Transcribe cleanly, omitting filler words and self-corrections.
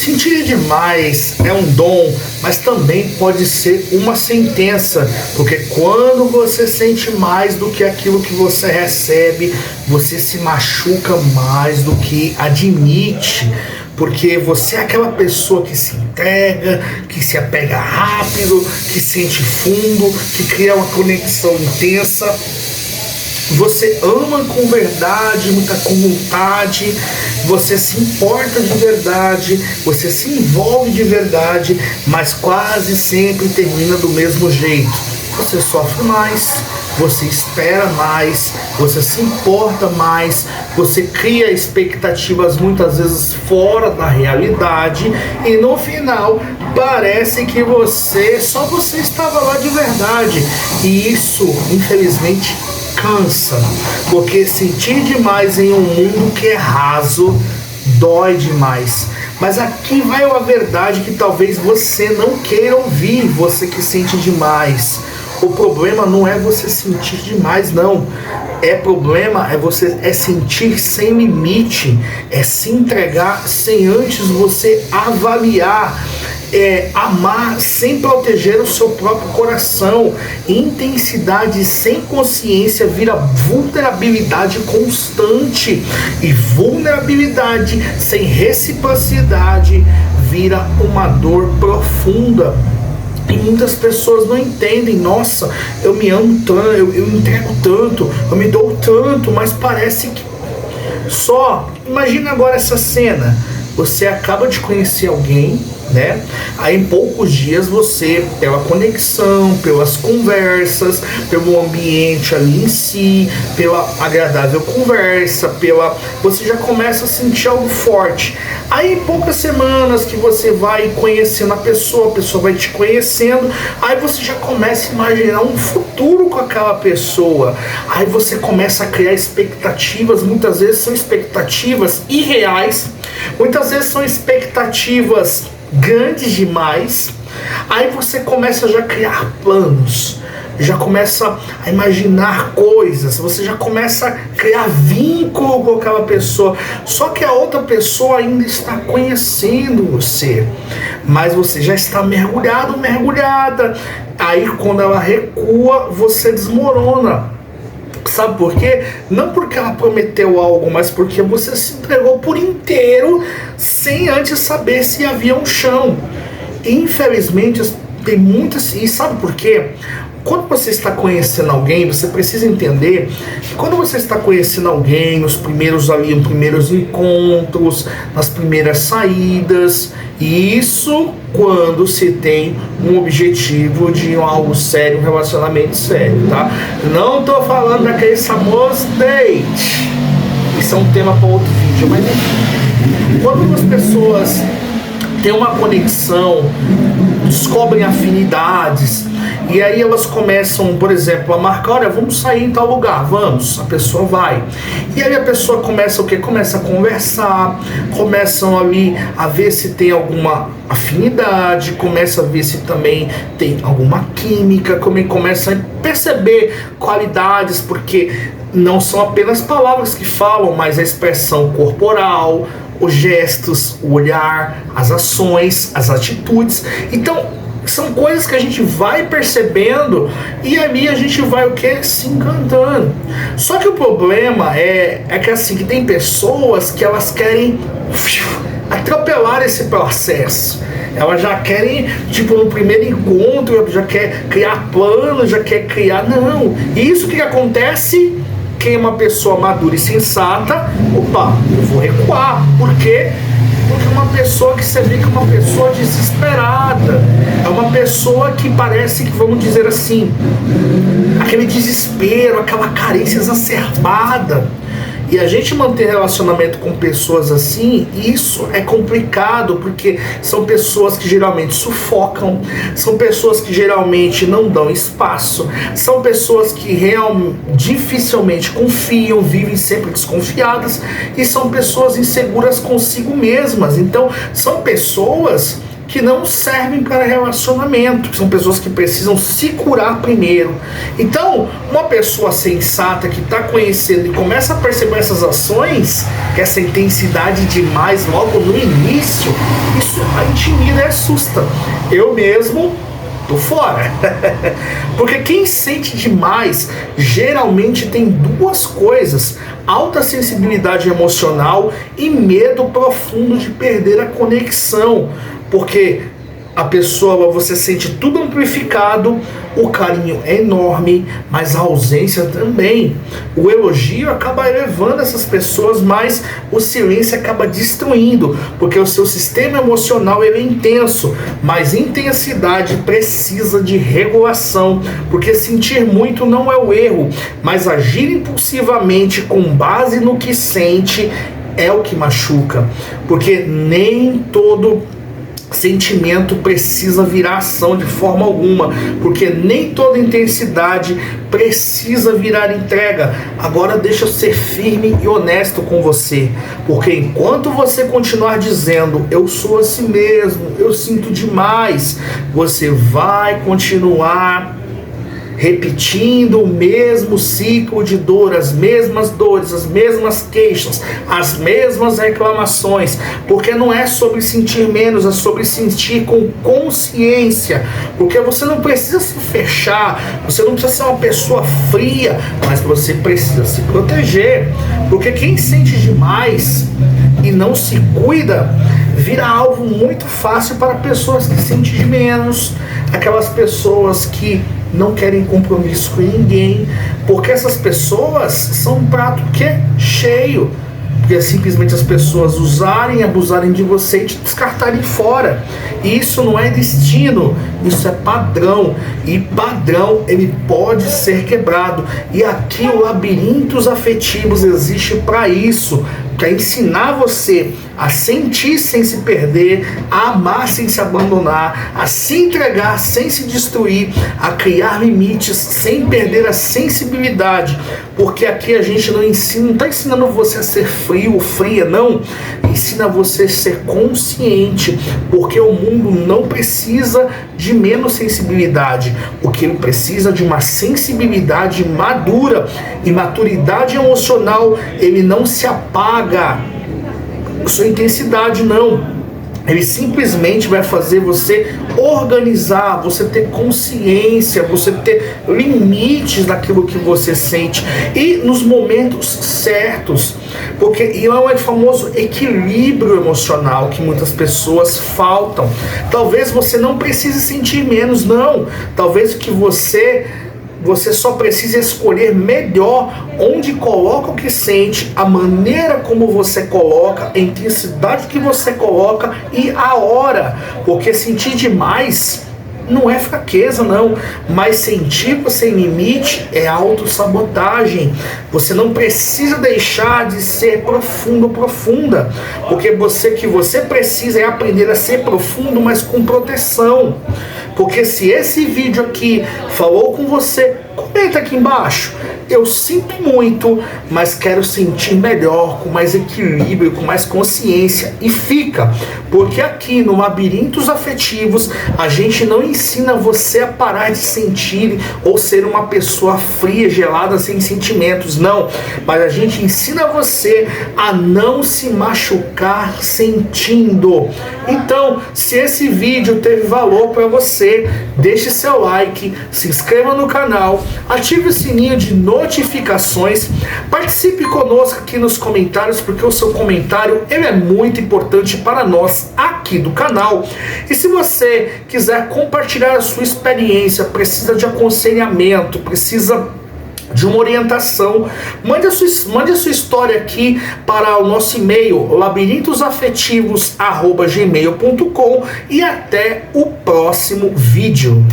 Sentir demais é um dom, mas também pode ser uma sentença, porque quando você sente mais do que aquilo que você recebe, você se machuca mais do que admite, porque você é aquela pessoa que se entrega, que se apega rápido, que sente fundo, que cria uma conexão intensa. Você ama com verdade, com vontade, você se importa de verdade, você se envolve de verdade, mas quase sempre termina do mesmo jeito. Você sofre mais, você espera mais, você se importa mais, você cria expectativas muitas vezes fora da realidade e no final parece que só você estava lá de verdade. E isso, infelizmente, cansa, porque sentir demais em um mundo que é raso dói demais. Mas aqui vai a verdade que talvez você não queira ouvir, você que sente demais. O problema não é você sentir demais, não. Problema é sentir sem limite, é se entregar sem antes você avaliar. Amar sem proteger o seu próprio coração. Intensidade sem consciência vira vulnerabilidade constante, e vulnerabilidade sem reciprocidade vira uma dor profunda. E muitas pessoas não entendem. Nossa, eu me amo tanto, eu entrego tanto, eu me dou tanto, mas parece que imagina agora essa cena. Você acaba de conhecer alguém, né? Aí em poucos dias você, pela conexão, pelas conversas, pelo ambiente ali em si, pela agradável conversa, você já começa a sentir algo forte. Aí em poucas semanas que você vai conhecendo a pessoa vai te conhecendo, aí você já começa a imaginar um futuro com aquela pessoa. Aí você começa a criar expectativas, muitas vezes são expectativas irreais, muitas vezes são expectativas grandes demais. Aí você começa já a criar planos, já começa a imaginar coisas, você já começa a criar vínculo com aquela pessoa, só que a outra pessoa ainda está conhecendo você, mas você já está mergulhada. Aí quando ela recua, você desmorona. Sabe por quê? Não porque ela prometeu algo, mas porque você se entregou por inteiro sem antes saber se havia um chão. Infelizmente, tem muitas... E sabe por quê? Quando você está conhecendo alguém, você precisa entender que quando você está conhecendo alguém, nos primeiros encontros, nas primeiras saídas, isso quando se tem um objetivo de algo sério, um relacionamento sério, tá? Não estou falando daquele famoso date. Isso é um tema para outro vídeo, mas enfim. Quando as pessoas têm uma conexão, descobrem afinidades, e aí elas começam, por exemplo, a marcar, olha, vamos sair em tal lugar, vamos, a pessoa vai. E aí a pessoa começa o quê? Começa a conversar, começam ali a ver se tem alguma afinidade, começa a ver se também tem alguma química, começa a perceber qualidades, porque não são apenas palavras que falam, mas a expressão corporal, os gestos, o olhar, as ações, as atitudes. Então, são coisas que a gente vai percebendo e ali a gente vai se encantando. Só que o problema é que assim, que tem pessoas que elas querem atropelar esse processo. Elas já querem, no primeiro encontro, já quer criar planos, já quer criar... Não. E isso que acontece... Quem é uma pessoa madura e sensata, eu vou recuar. Por quê? Porque uma pessoa que você vê que é uma pessoa desesperada, é uma pessoa que parece que, vamos dizer assim, aquele desespero, aquela carência exacerbada. E a gente manter relacionamento com pessoas assim, isso é complicado, porque são pessoas que geralmente sufocam, são pessoas que geralmente não dão espaço, são pessoas que dificilmente confiam, vivem sempre desconfiadas, e são pessoas inseguras consigo mesmas. Então, são pessoas que não servem para relacionamento, são pessoas que precisam se curar primeiro. Então, uma pessoa sensata que está conhecendo e começa a perceber essas ações, que essa intensidade demais logo no início, isso a intimida e assusta. Eu mesmo tô fora. Porque quem sente demais geralmente tem duas coisas: alta sensibilidade emocional e medo profundo de perder a conexão. Porque a pessoa, você sente tudo amplificado, o carinho é enorme, mas a ausência também. O elogio acaba elevando essas pessoas, mas o silêncio acaba destruindo, porque o seu sistema emocional ele é intenso, mas intensidade precisa de regulação, porque sentir muito não é o erro, mas agir impulsivamente com base no que sente é o que machuca, porque nem todo sentimento precisa virar ação de forma alguma, porque nem toda intensidade precisa virar entrega. Agora deixa eu ser firme e honesto com você, porque enquanto você continuar dizendo eu sou assim mesmo, eu sinto demais, você vai continuar repetindo o mesmo ciclo de dor, as mesmas dores, as mesmas queixas, as mesmas reclamações, porque não é sobre sentir menos, é sobre sentir com consciência, porque você não precisa se fechar, você não precisa ser uma pessoa fria, mas você precisa se proteger, porque quem sente demais e não se cuida, vira alvo muito fácil para pessoas que sentem de menos, aquelas pessoas que não querem compromisso com ninguém, porque essas pessoas são um prato que é cheio, porque é simplesmente as pessoas usarem, abusarem de você e te descartarem fora. E isso não é destino, isso é padrão, e padrão ele pode ser quebrado, e aqui o Labirintos Afetivos existe para isso, para ensinar você a sentir sem se perder, a amar sem se abandonar, a se entregar sem se destruir, a criar limites sem perder a sensibilidade, porque aqui a gente não ensina, não está ensinando você a ser frio ou fria, não, ensina você a ser consciente, porque o mundo não precisa de menos sensibilidade, o que ele precisa de uma sensibilidade madura, e maturidade emocional, ele não se apaga sua intensidade, não, ele simplesmente vai fazer você organizar, você ter consciência, você ter limites daquilo que você sente, e nos momentos certos, porque é o famoso equilíbrio emocional que muitas pessoas faltam. Talvez você não precise sentir menos, não, talvez o que você só precisa escolher melhor onde coloca o que sente, a maneira como você coloca, a intensidade que você coloca e a hora, porque sentir demais não é fraqueza, não, mas sentir sem limite é autossabotagem. Você não precisa deixar de ser profundo ou profunda, porque você precisa é aprender a ser profundo, mas com proteção. Porque se esse vídeo aqui falou com você, comenta aqui embaixo. Eu sinto muito, mas quero sentir melhor, com mais equilíbrio, com mais consciência. E fica, porque aqui no Labirintos Afetivos, a gente não ensina você a parar de sentir ou ser uma pessoa fria, gelada, sem sentimentos, não. Mas a gente ensina você a não se machucar sentindo. Então, se esse vídeo teve valor para você, deixe seu like, se inscreva no canal, ative o sininho de notificações, participe conosco aqui nos comentários, porque o seu comentário ele é muito importante para nós aqui do canal. E se você quiser compartilhar a sua experiência, precisa de aconselhamento, precisa de uma orientação, mande a sua história aqui para o nosso e-mail labirintosafetivos@gmail.com, e até o próximo vídeo.